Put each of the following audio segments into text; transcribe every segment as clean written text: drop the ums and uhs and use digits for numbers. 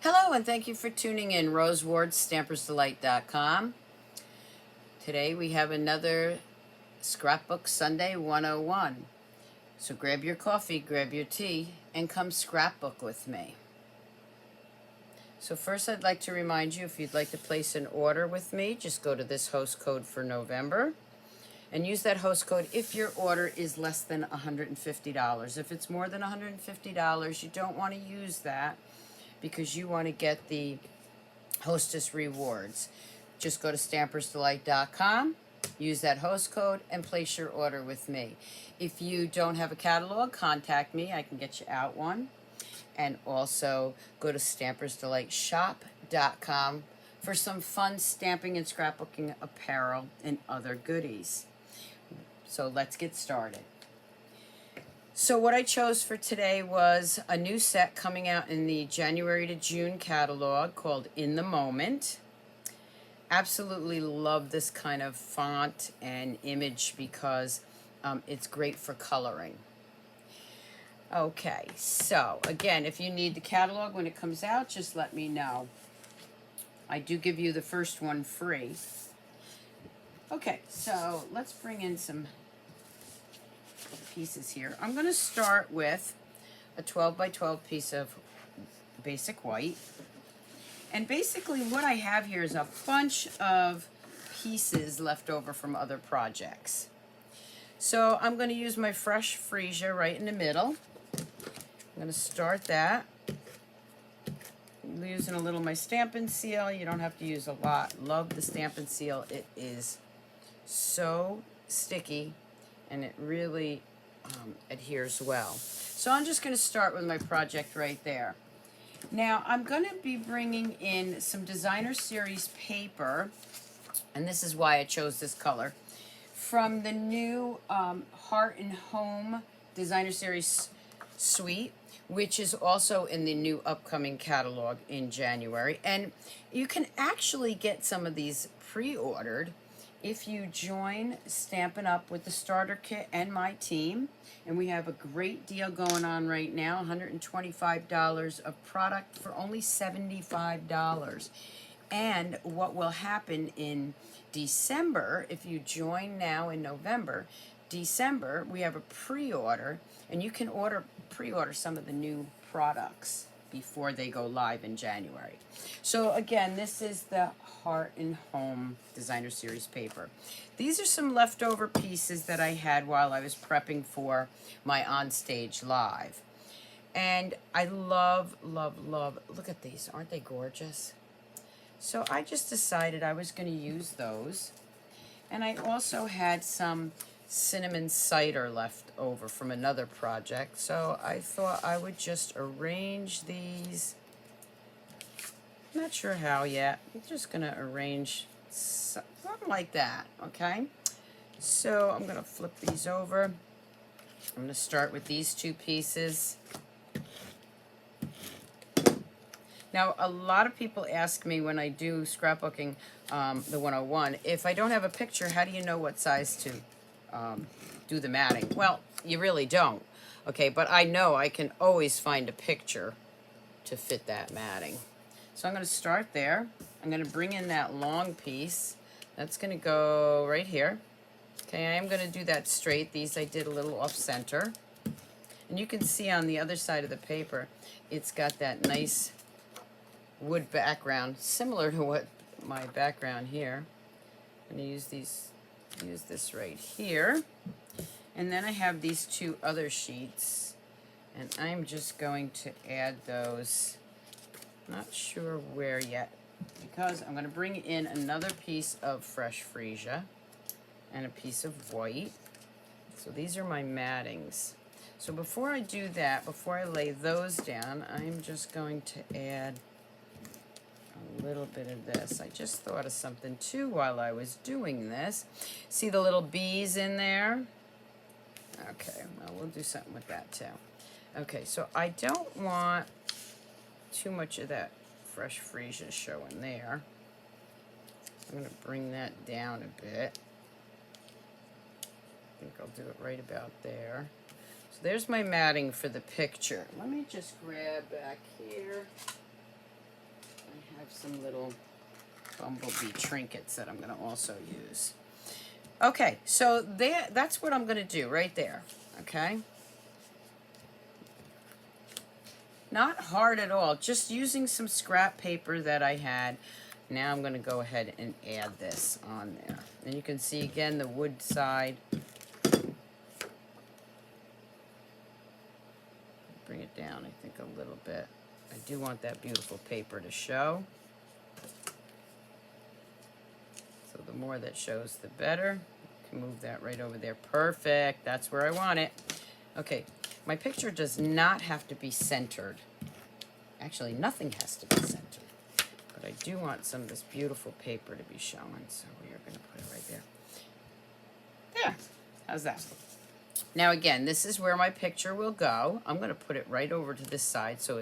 Hello, and thank you for tuning in. Rose Ward, Stampersdelight.com. Today we have another Scrapbook Sunday 101. So grab your coffee, grab your tea, and come scrapbook with me. So first I'd like to remind you, if you'd like to place an order with me, just go to this host code for November and use that host code if your order is less than $150. If it's more than $150, you don't want to use that because you want to get the hostess rewards. Just go to Stampersdelight.com, use that host code, and place your order with me. If you don't have a catalog, contact me. I can get you out one. And also go to Stampersdelightshop.com for some fun stamping and scrapbooking apparel and other goodies. So let's get started. So what I chose for today was a new set coming out in the January to June catalog called In the Moment. Absolutely love this kind of font and image because it's great for coloring. Okay, so again, if you need the catalog when it comes out, just let me know. I do give you the first one free. Okay, so let's bring in some pieces here. I'm going to start with a 12 by 12 piece of basic white. And basically what I have here is a bunch of pieces left over from other projects. So I'm going to use my fresh Freesia right in the middle. I'm going to start that. I'm using a little of my Stampin' Seal. You don't have to use a lot. Love the Stampin' Seal. It is so sticky and it really adheres well. So I'm just going to start with my project right there. Now I'm going to be bringing in some Designer Series paper, and this is why I chose this color, from the new Heart and Home Designer Series suite, which is also in the new upcoming catalog in January. And you can actually get some of these pre-ordered if you join Stampin' Up! With the starter kit and my team. And we have a great deal going on right now, $125 of product for only $75. And what will happen in December, if you join now in November, December, we have a pre-order, and you can pre-order some of the new products before they go live in January. So again, this is the Heart and Home Designer Series paper. These are some leftover pieces that I had while I was prepping for my onstage live. And I love, love, love, look at these, aren't they gorgeous? So I just decided I was going to use those. And I also had some cinnamon cider left over from another project, so I thought I would just arrange these. Not sure how yet. I'm just gonna arrange something like that, okay? So I'm gonna flip these over. I'm gonna start with these two pieces. Now, a lot of people ask me when I do scrapbooking, the 101, if I don't have a picture, how do you know what size to do the matting? Well, you really don't, okay, but I know I can always find a picture to fit that matting. So I'm going to start there. I'm going to bring in that long piece. That's going to go right here. Okay, I am going to do that straight. These I did a little off center. And you can see on the other side of the paper, it's got that nice wood background, similar to what my background here. I'm going to use this right here. And then I have these two other sheets, and I'm just going to add those, not sure where yet, because I'm going to bring in another piece of fresh Freesia and a piece of white. So these are my mattings. So before I do that, before I lay those down, I'm just going to add a little bit of this. I just thought of something too while I was doing this. See the little bees in there? Okay, well, we'll do something with that too. Okay, so I don't want too much of that fresh Freesia showing there. I'm going to bring that down a bit. I think I'll do it right about there. So there's my matting for the picture. Let me just grab back here. have some little Bumblebee Trinkets that I'm going to also use. Okay, so that's what I'm going to do right there, okay? Not hard at all, just using some scrap paper that I had. Now I'm going to go ahead and add this on there. And you can see again the wood side. Bring it down, I think, a little bit. I do want that beautiful paper to show. So the more that shows, the better. I can move that right over there. Perfect. That's where I want it. Okay, my picture does not have to be centered. Actually, nothing has to be centered. But I do want some of this beautiful paper to be showing, so we are going to put it right there. There. How's that? Now again, this is where my picture will go. I'm going to put it right over to this side so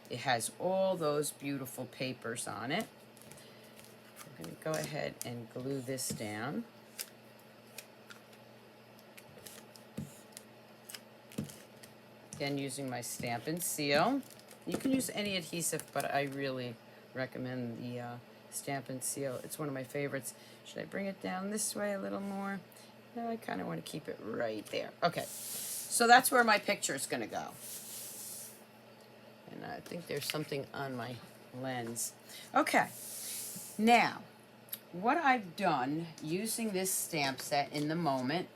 it has all those beautiful papers on it. I'm going to go ahead and glue this down. Again, using my Stampin' Seal. You can use any adhesive, but I really recommend the Stampin' Seal. It's one of my favorites. Should I bring it down this way a little more? No, I kind of want to keep it right there. Okay, so that's where my picture is going to go. And I think there's something on my lens. Okay, now, what I've done using this stamp set in the moment,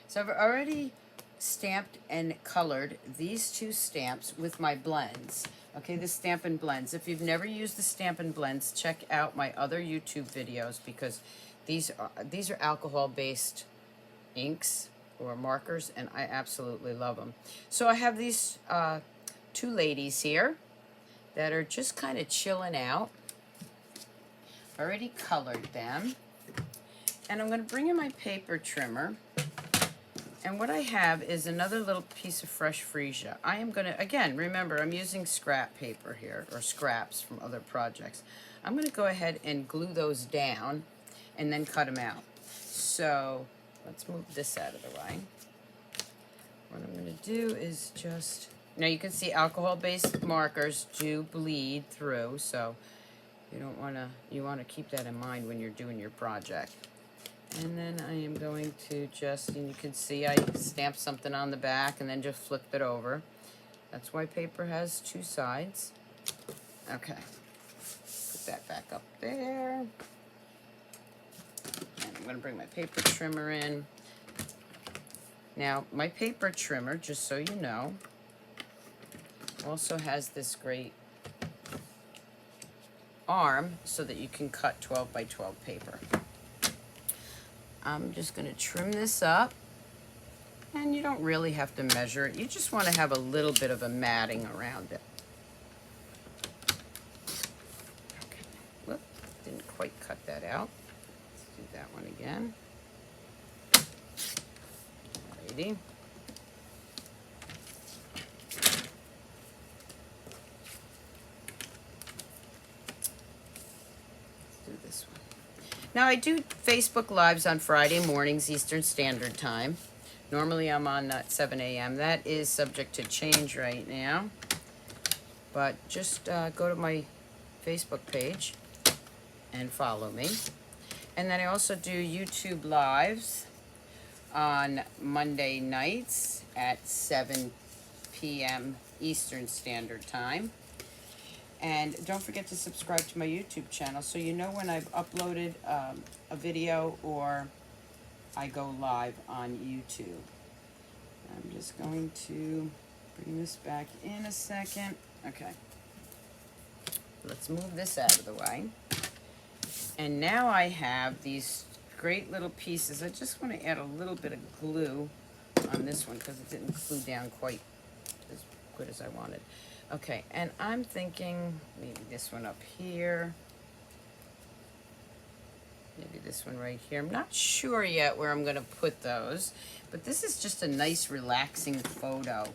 so I've already stamped and colored these two stamps with my blends. Okay, the Stampin' Blends. If you've never used the Stampin' Blends, check out my other YouTube videos because these are alcohol-based inks or markers, and I absolutely love them. So I have these two ladies here that are just kind of chilling out. I already colored them. And I'm going to bring in my paper trimmer. And what I have is another little piece of fresh Freesia. I am going to, again, remember, I'm using scrap paper here, or scraps from other projects. I'm going to go ahead and glue those down and then cut them out. So let's move this out of the way. What I'm going to do is just, now you can see alcohol-based markers do bleed through, so you don't want to, you want to keep that in mind when you're doing your project. And then I am going to just, and you can see I stamped something on the back and then just flipped it over. That's why paper has two sides. Okay, put that back up there. And I'm going to bring my paper trimmer in. Now, my paper trimmer, just so you know, also has this great arm so that you can cut 12 by 12 paper. I'm just going to trim this up, and you don't really have to measure it. You just want to have a little bit of a matting around it. Okay, whoop, didn't quite cut that out. Let's do that one again. Alrighty. Now, I do Facebook Lives on Friday mornings, Eastern Standard Time. Normally, I'm on at 7 a.m. That is subject to change right now. But just go to my Facebook page and follow me. And then I also do YouTube Lives on Monday nights at 7 p.m. Eastern Standard Time. And don't forget to subscribe to my YouTube channel so you know when I've uploaded a video or I go live on YouTube. I'm just going to bring this back in a second. Okay. Let's move this out of the way. And now I have these great little pieces. I just want to add a little bit of glue on this one because it didn't glue down quite as good as I wanted. Okay, and I'm thinking maybe this one up here. Maybe this one right here. I'm not sure yet where I'm going to put those, but this is just a nice relaxing photo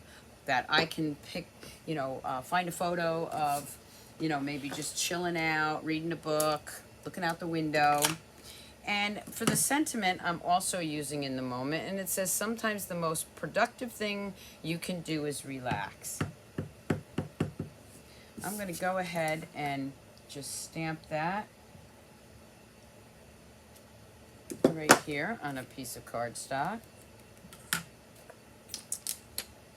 that I can pick, you know, find a photo of, you know, maybe just chilling out, reading a book, looking out the window. And for the sentiment, I'm also using in the moment, and it says sometimes the most productive thing you can do is relax. I'm going to go ahead and just stamp that right here on a piece of cardstock.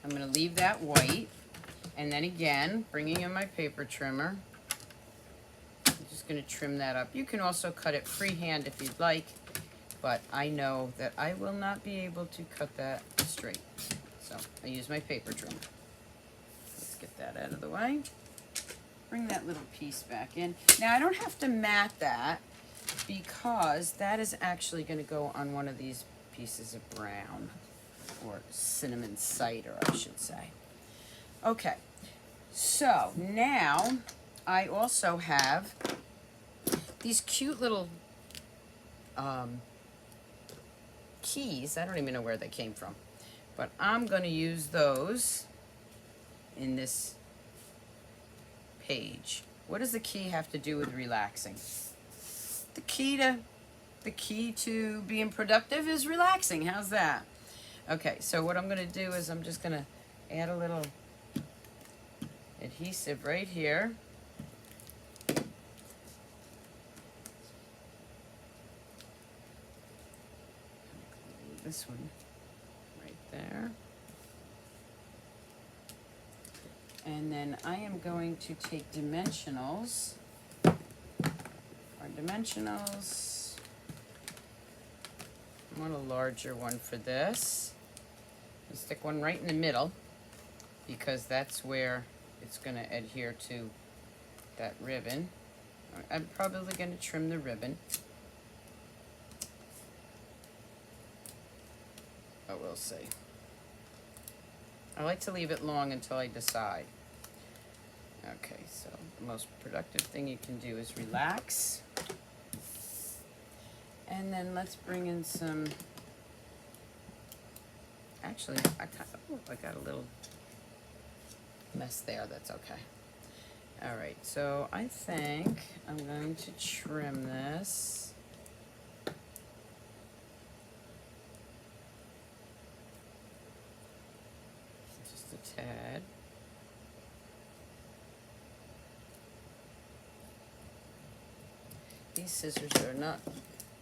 I'm going to leave that white, and then again, bringing in my paper trimmer, I'm just going to trim that up. You can also cut it freehand if you'd like, but I know that I will not be able to cut that straight. So I use my paper trimmer. Let's get that out of the way. Bring that little piece back in. Now I don't have to mat that because that is actually going to go on one of these pieces of brown, or cinnamon cider, I should say. Okay, so now I also have these cute little keys. I don't even know where they came from, but I'm going to use those in this page. What does the key have to do with relaxing? The key to being productive is relaxing. How's that? Okay, so what I'm going to do is I'm just going to add a little adhesive right here. This one right there. And then I am going to take dimensionals. Our dimensionals. I want a larger one for this. I'll stick one right in the middle because that's where it's going to adhere to that ribbon. I'm probably going to trim the ribbon. But we'll see. I like to leave it long until I decide. Okay, so the most productive thing you can do is relax. And then let's bring in some, actually, I got a little mess there, that's okay. All right, so I think I'm going to trim this. Just a tad. These scissors are not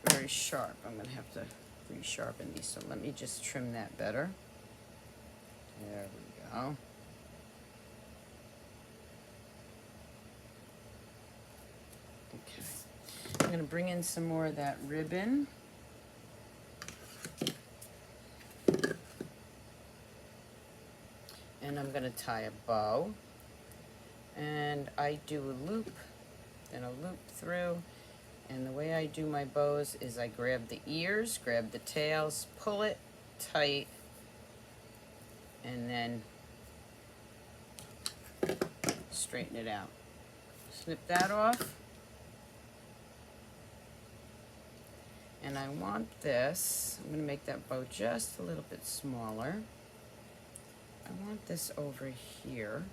very sharp. I'm going to have to resharpen these, so let me just trim that better. There we go. Okay. I'm going to bring in some more of that ribbon. And I'm going to tie a bow. And I do a loop, then a loop through. And the way I do my bows is I grab the ears, grab the tails, pull it tight, and then straighten it out. Snip that off. And I want this, I'm going to make that bow just a little bit smaller. I want this over here.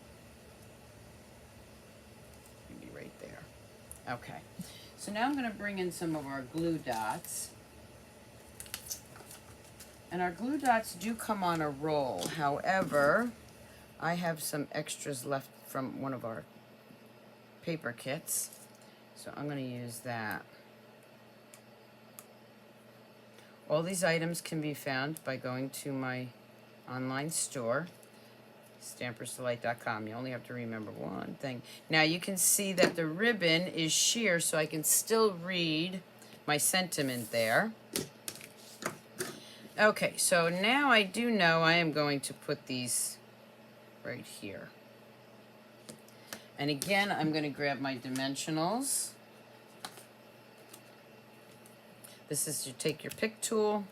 Maybe right there. Okay. So now I'm going to bring in some of our glue dots. And our glue dots do come on a roll. However, I have some extras left from one of our paper kits. So I'm going to use that. All these items can be found by going to my online store, Stampersdelight.com. You only have to remember one thing. Now you can see that the ribbon is sheer, so I can still read my sentiment there. Okay, so now I do know I am going to put these right here. And again, I'm going to grab my dimensionals. This is to take your pick tool,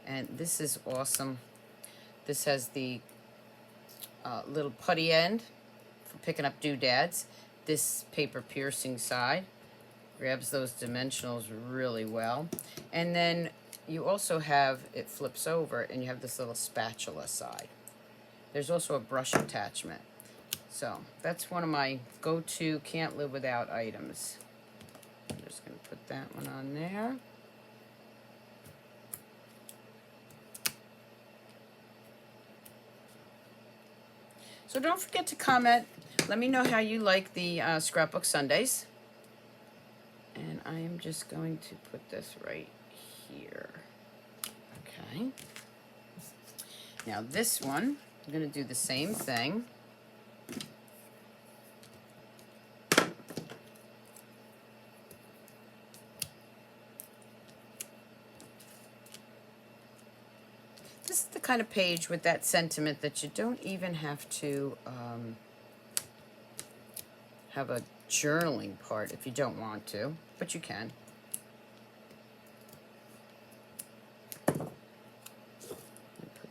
and this is awesome. This has the little putty end for picking up doodads. This paper piercing side grabs those dimensionals really well. And then you also have, it flips over and you have this little spatula side. There's also a brush attachment. So that's one of my go-to can't live without items. I'm just going to put that one on there. So don't forget to comment let me know how you like the Scrapbook Sundays. And I am just going to put this right here. Okay. Now this one, I'm going to do the same thing. This is the kind of page with that sentiment that you don't even have to have a journaling part if you don't want to, but you can. Put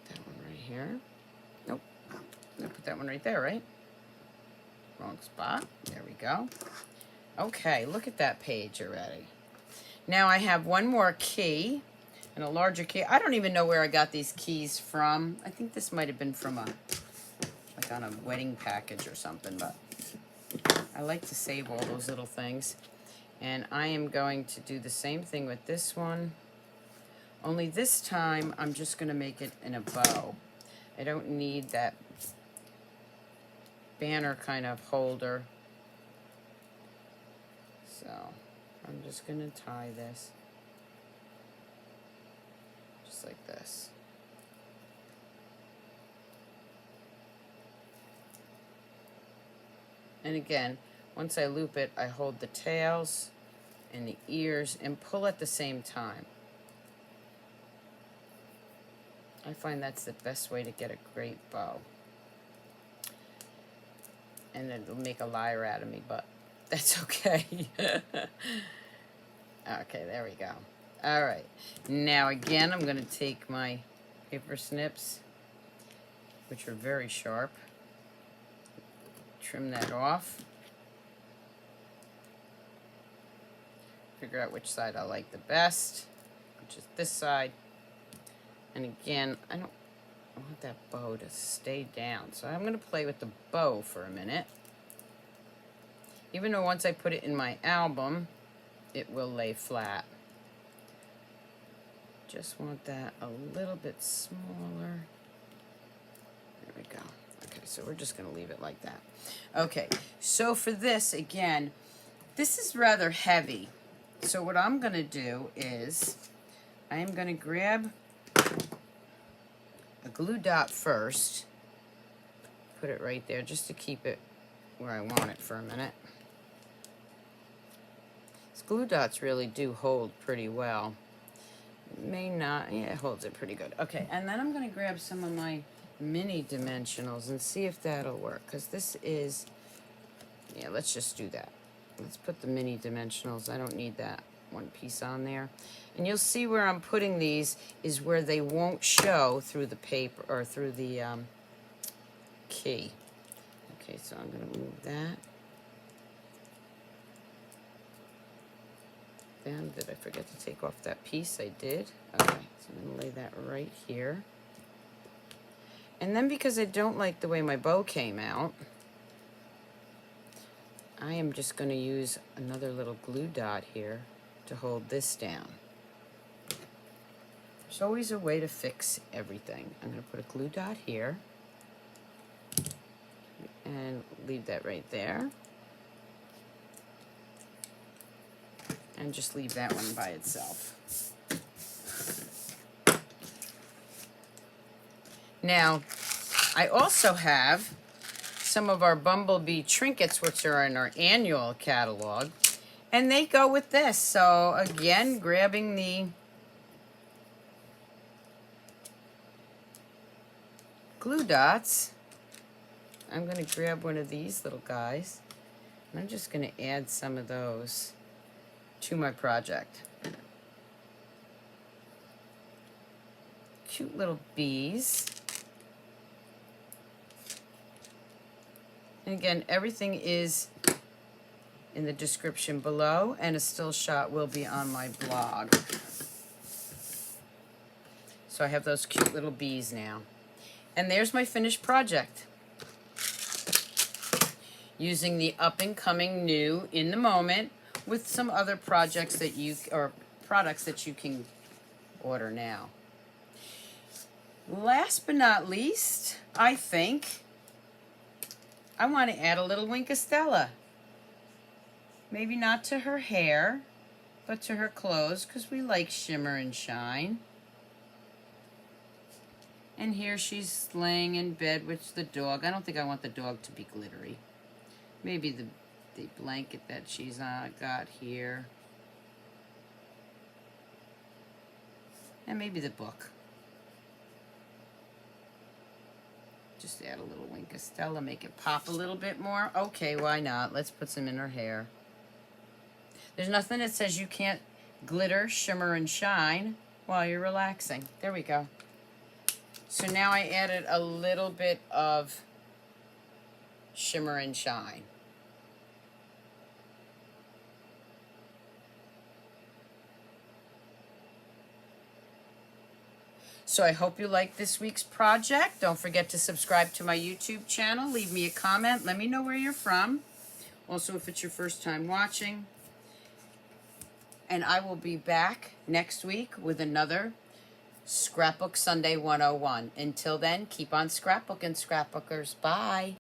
that one right here. Nope. I'm gonna put that one right there, right? Wrong spot. There we go. Okay, look at that page already. Now I have one more key and a larger key. I don't even know where I got these keys from. I think this might have been from like on a wedding package or something, but I like to save all those little things. And I am going to do the same thing with this one. Only this time, I'm just going to make it in a bow. I don't need that banner kind of holder. So, I'm just going to tie this. Just like this. And again, once I loop it, I hold the tails and the ears and pull at the same time. I find that's the best way to get a great bow. And it'll make a liar out of me, but that's okay. Okay, there we go. All right. Now again, I'm going to take my paper snips, which are very sharp. Trim that off. Figure out which side I like the best, which is this side. And again, I don't want that bow to stay down, so I'm going to play with the bow for a minute. Even though once I put it in my album, it will lay flat. Just want that a little bit smaller. There we go. Okay, so we're just going to leave it like that. Okay, so for this, again, this is rather heavy. So what I'm going to do is I am going to grab a glue dot first, put it right there just to keep it where I want it for a minute. These glue dots really do hold pretty well. It may not, yeah, it holds it pretty good. Okay, and then I'm going to grab some of my mini dimensionals and see if that'll work, because this is, yeah, let's just do that. Let's put the mini dimensionals. I don't need that one piece on there. And you'll see where I'm putting these is where they won't show through the paper or through the key. Okay, so I'm going to move that. Then, did I forget to take off that piece? I did. Okay, so I'm going to lay that right here. And then because I don't like the way my bow came out, I am just going to use another little glue dot here to hold this down. There's always a way to fix everything. I'm going to put a glue dot here and leave that right there. And just leave that one by itself. Now, I also have some of our Bumblebee Trinkets, which are in our annual catalog, and they go with this. So again, grabbing the glue dots, I'm going to grab one of these little guys, and I'm just going to add some of those to my project. Cute little bees. And again, everything is in the description below, and a still shot will be on my blog. So I have those cute little bees now. And there's my finished project. Using the up-and-coming new in the moment with some other projects that you, or products that you can order now. Last but not least, I think, I want to add a little Wink of Stella. Maybe not to her hair, but to her clothes, because we like shimmer and shine. And here she's laying in bed with the dog. I don't think I want the dog to be glittery. Maybe the blanket that she's got here. And maybe the book. Just add a little Wink of Stella, make it pop a little bit more. Okay, why not? Let's put some in her hair. There's nothing that says you can't glitter, shimmer, and shine while you're relaxing. There we go. So now I added a little bit of shimmer and shine. So I hope you like this week's project. Don't forget to subscribe to my YouTube channel. Leave me a comment. Let me know where you're from. Also, if it's your first time watching. And I will be back next week with another Scrapbook Sunday 101. Until then, keep on scrapbooking, scrapbookers. Bye.